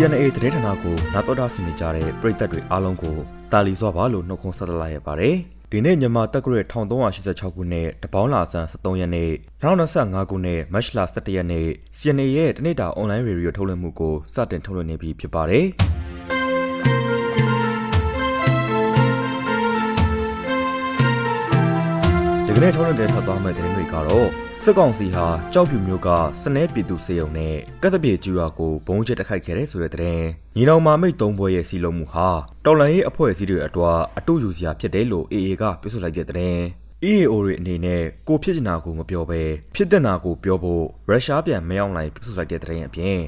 CNA တရေဌာနကိုနာတော်တာဆင်နေကြတဲ့ပြည်သက်တွေအားလုံးကိုတာလီစွာပါလို့နှုတ်ခွန်းဆက်လာရပါတယ်။ဒီနေ့မြန်မာတက္ကရာ1386ခုနှစ်တပေါင်းလာဆန်း13ရက်နေ့2025ခုနှစ်မတ်လ17ရက်နေ့ CNA ရဲ့တနေ့တာအွန်လိုင်းရေဒီယိုထုတ်လွှင့်မှုကိုစတင်ထုတ်လွှင့်နေပြီဖြစ်ပါတယ်။ဒီကနေ့ထုတ်လွှင့်တဲ့ဆက်သွားမယ့်သတင်းတွေကတော့စစ်ကောင်စီဟာကြောက်ဖြူမျိုးကစနဲပြည်သူစေယုံနဲ့ကတ်တပြေကျူရွာကိုဘုံကျက်တိုက်ခိုက်ခဲ့တဲ့ဆိုတဲ့သတင်းညီနောင်မာမိတ်၃ဘွဲရဲ့စီလုံးမှုဟာတော်လှန်ရေးအဖွဲ့အစည်းတွေအတွက်အတူယူစရာဖြစ်တယ်လို့ AA ကပြောဆိုလိုက်တဲ့သတင်း EAO တွေအနေနဲ့ကိုဖြစ်ချင်တာကိုမပြောဘဲဖြစ်တဲ့နာကိုပြောဖို့ရုရှားပြန်မရောက်နိုင်ပြောဆိုလိုက်တဲ့သတင်းအပြင်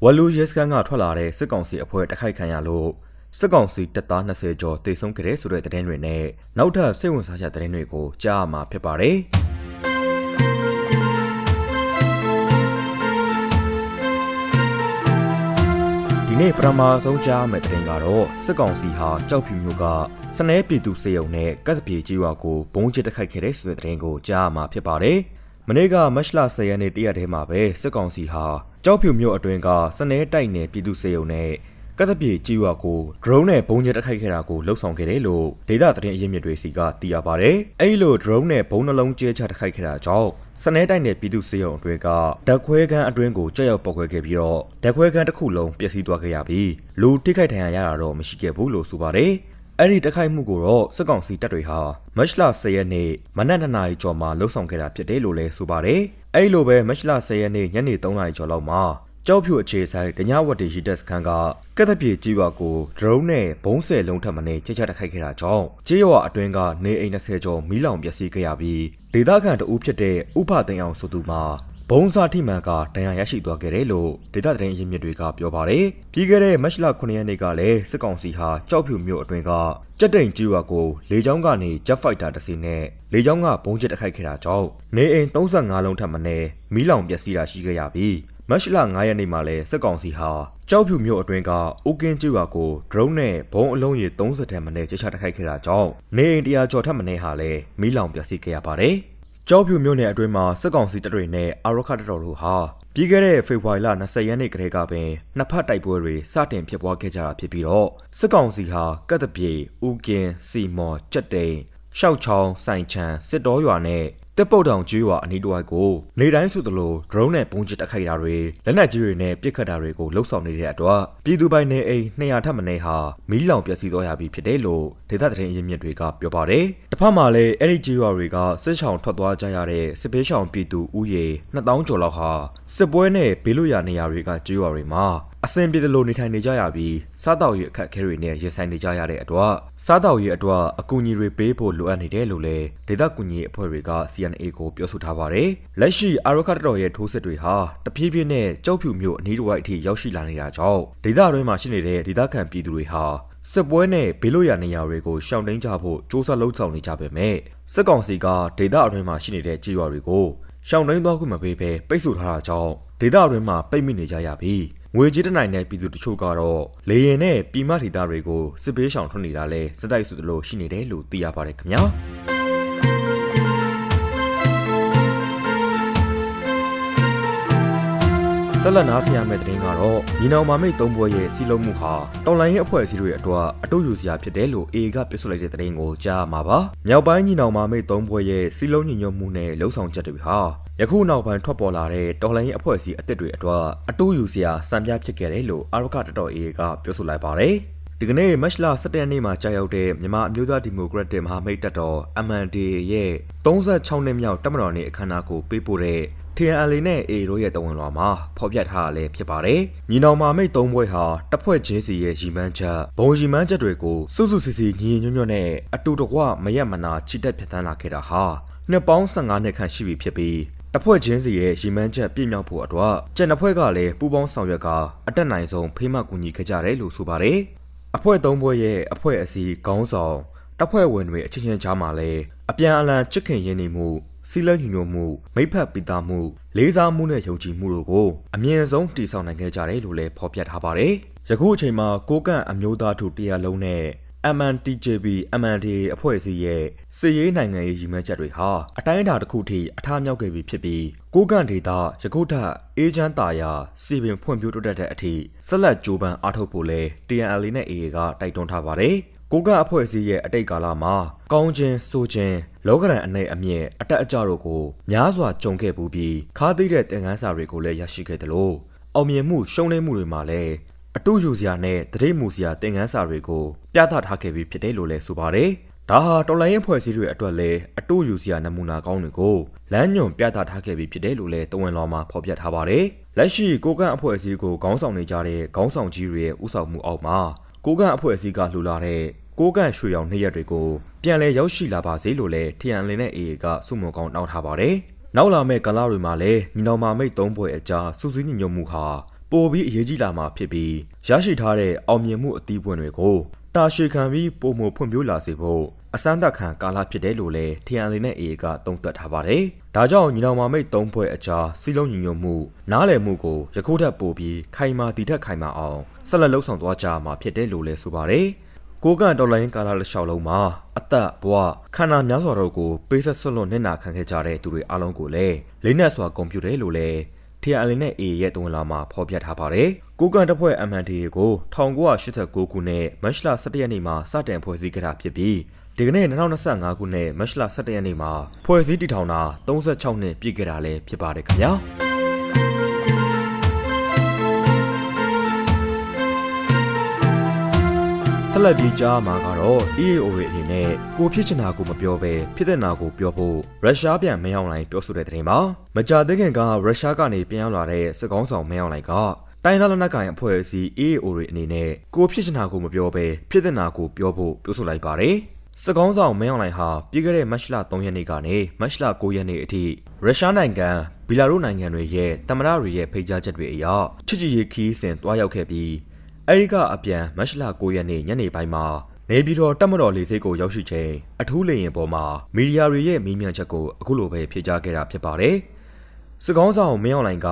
ဝလူရဲစကန်ကထွက်လာတဲ့စစ်ကောင်စီအဖွဲ့တိုက်ခိုက်ခံရလို့စစ်ကောင်စီတပ်သား20ကျော်တေဆုံးခဲ့တဲ့ဆိုတဲ့သတင်းတွေနဲ့နောက်ထပ်စိတ်ဝင်စားစရာသတင်းတွေကိုကြားမှာဖြစ်ပါတယ်ဒီနေ့ပထမဆုံးကြားမယ့်သတင်းကတော့စစ်ကောင်စီဟာကြောက်ဖြူမျိုးကစနဲပြည်သူစေယုံနဲ့ကတ်တပြေကြီးရွာကိုဘုံကျစ်တိုက်ခိုက်ခဲ့တဲ့ဆိုတဲ့သတင်းကိုကြားမှာဖြစ်ပါတယ်မနေ့ကမတ်လ10ရက်နေ့တရက်တည်းမှာပဲစစ်ကောင်စီဟာကြောက်ဖြူမျိုးအတွင်းကစနဲတိုက်နယ်ပြည်သူစေယုံနဲ့ကတ်တပြေကြီးရွာကို drone နဲ့ဘုံကျက်တိုက်ခိုက်ခဲ့တာကိုလှုပ်ဆောင်ခဲ့တယ်လို့ဒေသသတင်းအရင်းမြစ်တွေစီကသိရပါတယ်။အဲဒီလို drone နဲ့ဘုံနှလုံးကျဲချတိုက်ခိုက်ခဲ့တာကြောင့်စနဲတိုက်နယ်ပြည်သူစေယုံအတွင်းကဓာတ်ခွဲခန်းအတွင်းကိုကြောက်ရောက်ပောက်ခွဲခဲ့ပြီးတော့ဓာတ်ခွဲခန်းတစ်ခုလုံးပျက်စီးသွားခဲ့ရပြီးလူထိခိုက်ဒဏ်ရာရတာတော့မရှိခဲ့ဘူးလို့ဆိုပါတယ်။အဲ့ဒီတိုက်ခိုက်မှုကိုတော့စစ်ကောင်စီတပ်တွေဟာမတ်လ10ရက်နေ့မနက်2နာရီကျော်မှာလှုပ်ဆောင်ခဲ့တာဖြစ်တယ်လို့လည်းဆိုပါတယ်။အဲ့လိုပဲမတ်လ10ရက်နေ့ညနေ3နာရီကျော်လောက်မှာကြောက်ဖြူအခြေဆိုင်တညဝတ်တီရီတက်စခန်းကကတ်တပြေကြီးရွာကို drone နဲ့ဘုံ10လုံးထပ်မံကျချတိုက်ခိုက်ခဲ့တာကြောင့်ကြီးရွာအတွင်းကနေအိမ်20ကျော်မီးလောင်ပျက်စီးခဲ့ရပြီးဒေသခံတအူးဖြစ်တဲ့ဥဖသိန်းအောင်ဆိုသူမှာဘုံစာထိမှန်ကဒဏ်ရာရရှိသွားခဲ့တယ်လို့ဒေသသတင်းရင်းမြစ်တွေကပြောပါတယ်။ပြီးခဲ့တဲ့မတ်လ9ရက်နေ့ကလည်းစစ်ကောင်စီဟာကြောက်ဖြူမြို့အတွင်းကကြက်တိန်ကြီးရွာကိုလေကြောင်းကနေ Jet Fighter တစ်စီးနဲ့လေကြောင်းကဘုံကျက်တိုက်ခိုက်ခဲ့တာကြောင့်နေအိမ်35လုံးထပ်မံမီးလောင်ပျက်စီးတာရှိခဲ့ရပြီးမတ်လ9ရက်နေ့မှာလည်းစစ်ကောင်စီဟာကြောက်ဖြူမြို့အတွင်းကအိုကင်းကျွာကို drone နဲ့ဘုံအလုံးရေ30ထက်မနည်းကျချတိုက်ခိုက်ခဲ့တာကြောင့်နေအိမ်100ကျော်ထက်မနည်းဟာလည်းမီးလောင်ပျက်စီးခဲ့ရပါတယ်။ကြောက်ဖြူမြို့နယ်အတွင်းမှာစစ်ကောင်စီတပ်တွေနဲ့အာရခတပ်တော်တို့ဟာပြီးခဲ့တဲ့ဖေဖော်ဝါရီလ20ရက်နေ့ကတည်းကပင်နှစ်ဖက်တိုက်ပွဲတွေစတင်ဖြစ်ပွားခဲ့ကြတာဖြစ်ပြီးတော့စစ်ကောင်စီဟာကတ်တပြေဥကင်းစီမော်ကြက်တိန်ရှောက်ချောင်းစိုင်ချံစစ်တော်ရွာနဲ့တက်ပုတ်တောင်ကျွေးရွာအနီးတစ်ဝိုက်ကိုနေတိုင်းဆိုသလို drone နဲ့ပုံကျစ်တိုက်ခိုက်တာတွေလက်နက်ကြီးတွေနဲ့ပစ်ခတ်တာတွေကိုလှုပ်ဆောင်နေတဲ့အတွက်ပြည်သူပိုင်နေအိမ်200ထက်မနည်းဟာမီးလောင်ပျက်စီးသွားရပြီဖြစ်တယ်လို့ဒေသသတင်းအရင်းမြစ်တွေကပြောပါတယ်။တစ်ဖက်မှာလည်းအဲ့ဒီကျွေးရွာတွေကစစ်ဆောင်ထွက်သွားကြရတဲ့စစ်ပေးဆောင်ပြည်သူဦးရေ2000ကျော်လောက်ဟာစစ်ပွဲနဲ့ဘေးလွတ်ရာနေရာတွေကကျွေးရွာတွေမှာအဆင်ပြေသလိုနေထိုင်နေကြရပြီးစားတောက်ရေးအခက်အခဲတွေနဲ့ရင်ဆိုင်နေကြရတဲ့အတွက်စားတောက်ရေးအတွက်အကူအညီတွေပေးဖို့လိုအပ်နေတယ်လို့လည်းဒေသကူညီအဖွဲ့တွေက CNA ကိုပြောဆိုထားပါတယ်။လက်ရှိအာရခတော်ရဲ့ထိုးစစ်တွေဟာတဖြည်းဖြည်းနဲ့ကြောက်ဖြူမျိုးအနီးတစ်ဝိုက်အထိရောက်ရှိလာနေတာကြောင့်ဒေသတွင်းမှာရှိနေတဲ့ဒေသခံပြည်သူတွေဟာစစ်ပွဲနဲ့ဘေးလွတ်ရာနေရာတွေကိုရှောင်တိန်ကြဖို့စ조사လုပ်ဆောင်နေကြပေမဲ့စစ်ကောင်စီကဒေသအတွင်းမှာရှိနေတဲ့ကြေးရွာတွေကိုရှောင်တိန်သွားခွင့်မပေးဘဲပိတ်ဆို့ထားတာကြောင့်ဒေသအတွင်းမှာပိတ်မိနေကြရပြီးငွေကြေးတနိုင်တဲ့ပြည်သူတချို့ကတော့လေရင်နဲ့ပြည်မဒေသတွေကိုစစ်ပေးရှောင်ထွက်နေတာလဲစတိုက်ဆိုသလိုရှိနေတယ်လို့သိရပါတယ်ခင်ဗျာဆက်လက်နားဆင်ရမယ့်သတင်းကတော့ညီနောင်မာမိတ်၃ဘွဲရဲ့စီလုံးမှုဟာတော်လိုင်းရေးအဖွဲ့အစည်းတွေအတွက်အတူယူစရာဖြစ်တယ်လို့ AA ကပြောဆိုလိုက်တဲ့သတင်းကိုကြားမှာပါမြောက်ပိုင်းညီနောင်မာမိတ်၃ဘွဲရဲ့စီလုံးညီညွတ်မှုနဲ့လှုပ်ဆောင်ချက်တွေဟာယခုနောက်ပိုင်းထွက်ပေါ်လာတဲ့တော်လိုင်းရေးအဖွဲ့အစည်းအသစ်တွေအတွက်အတူယူစရာစံပြဖြစ်ခဲ့တယ်လို့အာရခတပ်တော် AA ကပြောဆိုလိုက်ပါတယ်ဒီကနေ့မတ်လ17ရက်နေ့မှာကြာရောက်တဲ့မြန်မာအမျိုးသားဒီမိုကရက်တစ်မဟာမိတ်တပ်တော် MNDAA ရဲ့36နှစ်မြောက်တပ်မတော်နေ့အခမ်းအနားကိုပေးပို့တဲ့TNLA နဲ့ AA တို့ရဲ့တဝန်လွှာမှာဖော်ပြထားတာလည်းဖြစ်ပါတယ်။ညီနောင်မာမိတ်၃ဘွဲဟာတပ်ဖွဲ့ချင်းစီရဲ့ရီမန်းချက်ဘုံရီမန်းချက်တွေကိုစုစုစီစီညီညွတ်ညွတ်နဲ့အတူတကွမရက်မနာချစ်တက်ဖြတ်သန်းလာခဲ့တာဟာနှစ်ပေါင်း15နှစ်ခန့်ရှိပြီဖြစ်ပြီးတပ်ဖွဲ့ချင်းစီရဲ့ရီမန်းချက်ပြည့်မြောက်ဖို့အတွက်ကျန်တပ်ဖွဲ့ကလည်းပူးပေါင်းဆောင်ရွက်ကအတက်နိုင်ဆုံးဖေးမကူညီခဲ့ကြတယ်လို့ဆိုပါတယ်။အဖွဲ့၃ဘွဲရဲ့အဖွဲ့အစည်းခေါင်းဆောင်တပ်ဖွဲ့ဝင်တွေအချင်းချင်းကြားမှာလည်းအပြန်အလှန်ချစ်ခင်ရင်းနှီးမှုစီလညညမှုမိဖက်ပိတာမှုလေးစားမှုနဲ့ယုံကြည်မှုတို့ကိုအမြင့်ဆုံးတည်ဆောက်နိုင်ခဲ့ကြတယ်လို့လည်းဖော်ပြထားပါတယ်။ယခုအချိန်မှာကိုကန့်အမျိုးသားထုတရားလုံးနဲ့ MNTJB MNDAA အဖွဲ့အစည်းရဲ့စစ်ရေးနိုင်ငံရေးရည်မှန်းချက်တွေဟာအတိုင်းအတာတစ်ခုထိအထားမြောက်ခဲ့ပြီဖြစ်ပြီးကိုကန့်ဒေသရကုတ်ထအေးချမ်းတာယာစီပင်ဖွံ့ဖြိုးတိုးတက်တဲ့အထိဆက်လက်ကြိုးပမ်းအားထုတ်ဖို့လဲ TNLA နဲ့ AA ကတိုက်တွန်းထားပါတယ်။ကိုကန့်အဖွဲ့အစည်းရဲ့အတိတ်ကာလမှာကောင်းခြင်းဆိုးခြင်းလောကရန်အနေအမြင့်အတက်အကျတို့ကိုများစွာကြုံခဲ့ပူးပြီးခါးသိတဲ့သင်ခန်းစာတွေကိုလည်းရရှိခဲ့တယ်လို့အောင်မြင်မှုရှုံးနိမ့်မှုတွေမှာလည်းအတူယူစရာနဲ့တတိမှုစရာသင်ခန်းစာတွေကိုပြသထားခဲ့ပြီးဖြစ်တယ်လို့လည်းဆိုပါတယ်။ဒါဟာတော်လိုင်းရင်ဖွဲ့စည်းတွေအတွက်လည်းအတူယူစရာနမူနာကောင်းတွေကိုလမ်းညွန်ပြသထားခဲ့ပြီးဖြစ်တယ်လို့လည်းတဝန်လောမှာဖော်ပြထားပါတယ်။လက်ရှိကိုကန့်အဖွဲ့အစည်းကိုခေါင်းဆောင်နေကြတဲ့ခေါင်းဆောင်ကြီးတွေရဲ့ဥဆောင်မှုအောက်မှာကိုကန့်အဖွဲ့အစည်းကလှူလာတဲ့ကိုကန့်ရွှေရောင်နှစ်ရက်တွေကိုပြန်လည်ရောက်ရှိလာပါစေလို့လည်း TNLA နဲ့ AA ကစုမုံကောင်းတောင်းထားပါတယ်။နောက်လာမယ့်ကာလတွေမှာလည်းညီနောင်မာမိတ်၃ဘွဲ့အကြားစုစည်းညီညွတ်မှုဟာပိုပြီးအရေးကြီးလာမှာဖြစ်ပြီးရရှိထားတဲ့အောင်မြင်မှုအသီးပွင့်တွေကိုတာရှည်ခံပြီးပုံမဖွံ့ဖြိုးလာစေဖို့အစမ်းသက်ခံကာလဖြစ်တယ်လို့လည်း TNLA နဲ့ AA ကသုံးသပ်ထားပါတယ်။ဒါကြောင့်ညီနောင်မာမိတ်၃ဘွဲ့အကြားစီလုံးညီညွတ်မှုနားလည်မှုကိုယခုထက်ပိုပြီးခိုင်မာတည်ထက်ခိုင်မာအောင်ဆက်လက်လှုပ်ဆောင်သွားကြမှာဖြစ်တယ်လို့လည်းဆိုပါတယ်။ကိုကန့်တော်လိုင်းကာလတစ်လျှောက်လုံးမှာအသက်ဘဝခန္ဓာများစွာတို့ကိုပေးဆက်ဆွတ်လွတ်နစ်နာခံခဲ့ကြတဲ့သူတွေအားလုံးကိုလည်းလေးနက်စွာဂုဏ်ပြုတယ်လို့လည်း TNLA နဲ့ AA ရဲ့တဝန်လာမှာဖော်ပြထားပါတယ်။ကိုကန့်တပ်ဖွဲ့ MNDAA ကို1989ခုနှစ်မတ်လ17ရက်နေ့မှာစတင်ဖွဲ့စည်းခဲ့တာဖြစ်ပြီးဒီကနေ့2025ခုနှစ်မတ်လ17ရက်နေ့မှာဖွဲ့စည်းတည်ထောင်တာ36နှစ်ပြည့်ခဲ့တာလည်းဖြစ်ပါတယ်ခင်ဗျာ။ဆက်လက်ပြီးကြားမှာကတော့ EAO ရဲ့အနေနဲ့ကိုဖြစ်ချင်တာကိုမပြောဘဲဖြစ်တဲ့နာကိုပြောဖို့ရုရှားပြန်မင်းအောင်လှိုင်ပြောဆိုတဲ့တဲ့မှာမကြာသေးခင်ကရုရှားကနေပြန်ရောက်လာတဲ့စစ်ကောင်းဆောင်မင်းအောင်လှိုင်ကတိုင်းသားလက်နက်ကိုင်အဖွဲ့အစည်း EAO တွေအနေနဲ့ကိုဖြစ်ချင်တာကိုမပြောဘဲဖြစ်တဲ့နာကိုပြောဖို့ပြောဆိုလိုက်ပါတယ်။စစ်ကောင်းဆောင်မင်းအောင်လှိုင်ဟာပြီးခဲ့တဲ့မတ်လ3ရက်နေ့ကနေမတ်လ9ရက်နေ့အထိရုရှားနိုင်ငံဘီလာရုစ်နိုင်ငံတွေရဲ့တမန်တော်တွေရဲ့ဖိတ်ကြားချက်တွေအရချစ်ကြည်ရေးခီးစဉ်တွားရောက်ခဲ့ပြီးအဲဒီကအပြန်မတ်လ9ရက်နေ့ညနေပိုင်းမှာနေပြည်တော်တပ်မတော်လေဆိပ်ကိုရောက်ရှိချိန်အထူးလေယာဉ်ပေါ်မှာမီဒီယာတွေရဲ့မေးမြန်းချက်ကိုအခုလိုပဲဖြေကြားခဲ့တာဖြစ်ပါတယ်။စစ်ကောင်းဆောင်မင်းအောင်လှိုင်က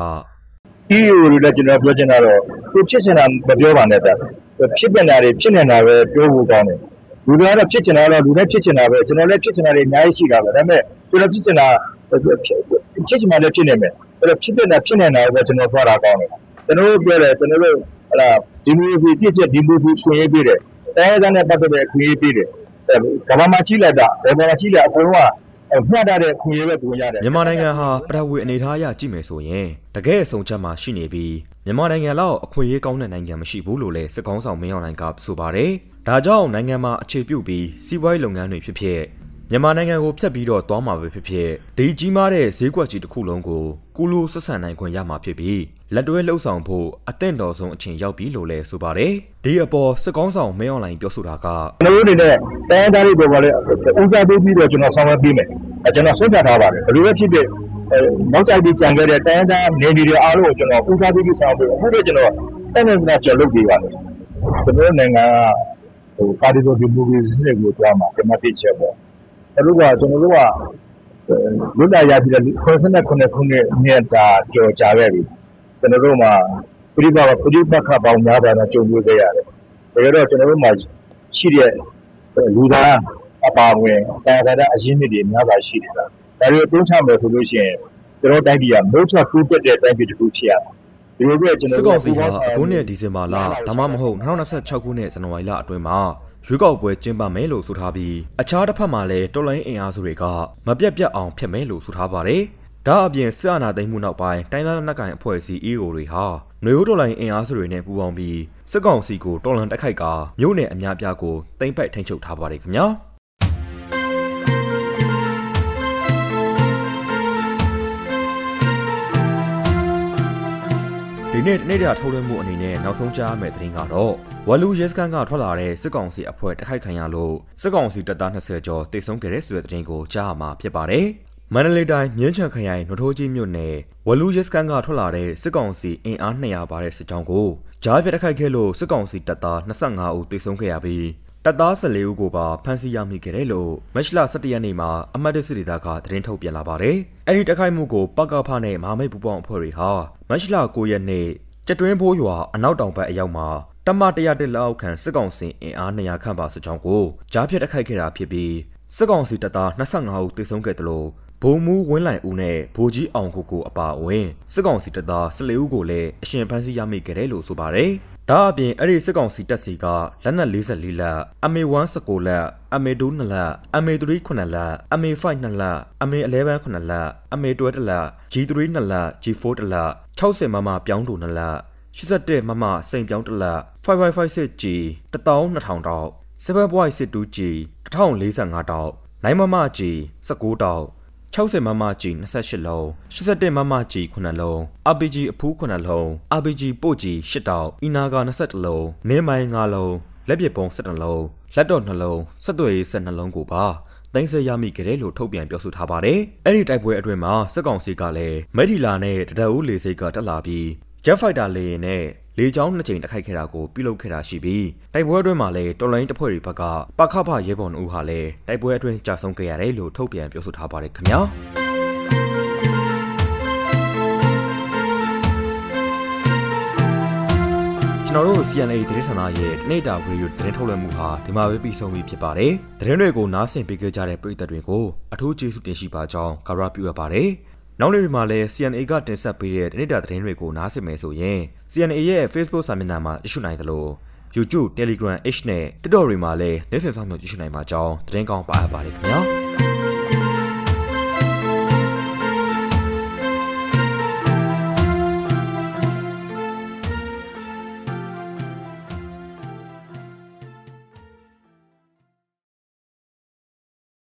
EAO တွေလည်းကျွန်တော်ပြောချင်တာတော့ကိုဖြစ်ချင်တာမပြောပါနဲ့ဗျ။ဖြစ်နေတာတွေဖြစ်နေတာပဲပြောဖို့ကောင်းတယ်။လူတွေကတော့ဖြစ်ချင်တာတော့လူတွေဖြစ်ချင်တာပဲကျွန်တော်လည်းဖြစ်ချင်တာတွေအများကြီးရှိတာပဲဒါပေမဲ့ကျွန်တော်ဖြစ်ချင်တာဖြစ်ချင်မှလည်းဖြစ်နေမယ်။အဲ့တော့ဖြစ်နေတာဖြစ်နေတာပဲကျွန်တော်ပြောတာကောင်းတယ်။ကျွန်တော်တို့ပြောတယ်ကျွန်တော်တို့ဟလာဒီမျိုးစီကြည့်ဒီမျိုးစီခွင့်ရေးပေးတယ်။တိုင်းနဲ့ပတ်သက်တဲ့ခွင့်ရေးပေးတယ်။ကမ္ဘာမှာကြီးလိုက်တာကမ္ဘာမှာကြီးလိုက်အကုန်လုံးကမျှတတဲ့ခွင့်ရေးပဲပုံရတယ်မြန်မာနိုင်ငံဟာပထဝီအနေထားအရကြည့်မယ်ဆိုရင်တကယ်အဆုံးချက်မှာရှိနေပြီးမြန်မာနိုင်ငံလောက်အခွင့်အရေးကောင်းတဲ့နိုင်ငံမရှိဘူးလို့လည်းစစ်ကောင်းဆောင်မင်းအောင်လှိုင်ကဆိုပါတယ်။ဒါကြောင့်နိုင်ငံမှာအခြေပြုပြီးစီးပွားရေးလုပ်ငန်းတွေဖြစ်ဖြစ်မြန်မာနိုင်ငံကိုဖျက်ပြီးတော့သွားမှာပဲဖြစ်ဖြစ်ဒီကြီးမားတဲ့ဈေးကွက်ကြီးတစ်ခုလုံးကိုကူလူဆက်ဆံနိုင်ခွင့်ရမှာဖြစ်ပြီးလက်တွဲလှုပ်ဆောင်ဖို့အသင့်တော်ဆုံးအချိန်ရောက်ပြီလို့လည်းဆိုပါတယ်။ဒီအပေါ်စစ်ကောင်းဆောင်မင်းအောင်လှိုင်ပြောဆိုတာကကျွန်တော်တို့အနေနဲ့တိုင်းသားတွေပေါ်လည်းဦးစားပေးပြီးတော့ကျွန်တော်ဆောင်ရွက်ပေးမယ်။ကျွန်တော်ဆုံးဖြတ်ထားပါတယ်။ဘယ်လိုပဲဖြစ်ဖြစ်နောက်ကျပြီးကြံခဲ့တဲ့တိုင်းသားနေပြည်တော်အားလုံးကိုကျွန်တော်ဦးစားပေးပြီးဆောင်ရွက်ပေးအခုတော့ကျွန်တော်တိုင်းနဲ့ကျွန်တော်လုပ်ပေးပါမယ်။ကျွန်တော်နိုင်ငံကပါတီတော်ဒီမိုကရေစီစနစ်ကိုတွားမှာဒီမှာပြည့်ချက်ပေါ့။ကျွန်တော်တို့ကလွတ်လပ်ရပြီးတဲ့89ခုနှစ်နှစ်တာကြော်ကြခဲ့ပြီ။ကျွန်တော်တို့မှာပြိပခပေါင်းများတာကြုံတွေ့ခဲ့ရတယ်။ဒါကြတော့ကျွန်တော်တို့မှာရှိတဲ့လူသားအပါဝင်တာအရင်းမြစ်တွေများစွာရှိနေတာ။ဒါတွေအသုံးချမယ်ဆိုလို့ရှိရင်ကျွန်တော်တိုင်းပြည်ကမိုးထွက်ကူးတက်တဲ့တိုင်းပြည်တစ်ခုဖြစ်ရတယ်။ဒီလိုပဲကျွန်တော်စစ်ကောင်စီဟာအခုနှစ်ဒီဇင်ဘာလဒါမှမဟုတ်2026ခုနှစ်ဇန်နဝါရီလအတွင်းမှာရွေးကောက်ပွဲကျင်းပမယ်လို့ဆိုထားပြီးအခြားတစ်ဖက်မှာလည်းတော်လိုင်းအင်အားစုတွေကမပြတ်အောင်ဖျက်မယ်လို့ဆိုထားပါတယ်။ဒါအပြင်စစ်အာဏာသိမ်းမှုနောက်ပိုင်းတိုင်းသားလက်နက်ကိုင်အဖွဲ့အစည်း EAO တွေဟာမျိုးတော်လိုင်းအင်အားစုတွေနဲ့ပူးပေါင်းပြီးစစ်ကောင်စီကိုတော်လှန်တိုက်ခိုက်ကမြို့နယ်အများပြားကိုသိမ်းပိုက်ထိန်းချုပ်ထားပါတယ်ခင်ဗျာ။ဒီနေ့တနေ့တာထုတ်လွှင့်မှုအနေနဲ့နောက်ဆုံးကြားမယ့်သတင်းကတော့ဝလူရဲစခန်းကထွက်လာတဲ့စစ်ကောင်စီအဖွဲ့တိုက်ခိုက်ခံရလို့စစ်ကောင်စီတပ်သား20ကျော်တိတ်ဆုံးခဲ့တဲ့ဆိုတဲ့သတင်းကိုကြားမှာဖြစ်ပါတယ်။မန္တလေးတိုင်းမြင်းချံခရိုင်နွထိုးကြီးမြို့နယ်ဝလူရဲစခန်းကထွက်လာတဲ့စစ်ကောင်စီအင်အား200ပါတဲ့စစ်ကြောင်းကိုကြားပြတိုက်ခိုက်ခဲ့လို့စစ်ကောင်စီတပ်သား25ဦးတိတ်ဆုံးခဲ့ရပြီးတပ်သား14ဦးကိုပါဖမ်းဆီးရမိခဲ့တယ်လို့မတ်လ17ရက်နေ့မှာအမတ်စစ်ဒေသကသတင်းထုတ်ပြန်လာပါတယ်။အဲဒီတိုက်ခိုက်မှုကိုပကဖနဲ့မဟာမိတ်ပူးပေါင်းအဖွဲ့တွေဟာမတ်လ9ရက်နေ့ကျက်တွင်းဘိုးရွာအနောက်တောင်ဘက်အရောက်မှာ တမ100လောက်ခန့်စစ်ကောင်စီအင်အား200ခန့်ပါစစ်ကြောင်းကိုကြားဖြတ်တိုက်ခိုက်ခဲ့တာဖြစ်ပြီးစစ်ကောင်စီတပ်သား25ဦးသေဆုံးခဲ့တယ်လို့ဗိုလ်မှူးဝင်းလိုင်ဦးနဲ့ဗိုလ်ကြီးအောင်ကိုအပါအဝင်စစ်ကောင်စီတပ်သား14ဦးကိုလည်းအရှင်ဖမ်းဆီးရမိခဲ့တယ်လို့ဆိုပါတယ်။ဒါအပြင်အဲ့ဒီစစ်ကောင်စီတပ်စီကလက်နက်44လက် MA1 19လက် MA2 2လက် MA3 9လက် MA5 2လက် MA11 9လက် MA12 1လက် G3 2လက် G4 1လက်60မမပြောင်းတူ2လက်81မမစိန်ပြောင်း1လက် 5556G 12000တောက် 7.62G 1045တောက်9မမ G 19တောက်60မမ G 28လုံး81မမ G 9လုံး RPG အဖူး9လုံး RPG ပို့ G 8တောက်အီနာဂါ21လုံးနေမိုင်း9လုံးလက်ပစ်ပုံ12လုံးလက်တော့2လုံးဆက်သွယ်ရေး12လုံးကိုပါသိမ်းဆည်းရမိခဲ့တယ်လို့ထုတ်ပြန်ပြောဆိုထားပါတယ်။အဲ့ဒီတိုက်ပွဲအတွင်းမှာစစ်ကောင်စီကလည်းမဲထီလာနဲ့တဒအူးလေစိတ်ကတက်လာပြီး Jet Fighter လေယာဉ်နဲ့လေကြောင်း2ကြိမ်တိုက်ခိုက်ခဲ့တာကိုပြုလုပ်ခဲ့တာရှိပြီးတိုက်ပွဲအတွင်းမှာလည်းတော်လိုင်းတပ်ဖွဲ့တွေဘက်ကပခဖရဲဘော်2ဦးဟာလည်းတိုက်ပွဲအတွင်းကြာဆုံးခဲ့ရတယ်လို့ထုတ်ပြန်ပြောဆိုထားပါတယ်ခင်ဗျာကျွန်တော်တို့ CNA သတင်းဌာနရဲ့တနေ့တာဗီဒီယိုသတင်းထုတ်လွှင့်မှုဟာဒီမှာပဲပြီးဆုံးပြီဖြစ်ပါတယ်သတင်းတွေကိုနားဆင်ပေးကြတဲ့ပရိသတ်တွေကိုအထူးကျေးဇူးတင်ရှိပါကြောင်းကာရပြုအပ်ပါတယ်နောက်နေ့တွေမှာလည်း CNA ကတင်ဆက်ပေးတဲ့နေ့တာသတင်းတွေကိုနားဆင်မယ်ဆိုရင် CNA ရဲ့ Facebook စာမျက်နှာမှာကြည့်ရှုနိုင်သလို YouTube, Telegram, H နဲ့ TikTok တွေမှာလည်းနေ့စဉ်ဆောင်မျိုးကြည့်ရှုနိုင်မှာကြောင်းသတင်းကောင်းပါအပ်ပါတယ်ခင်ဗျာ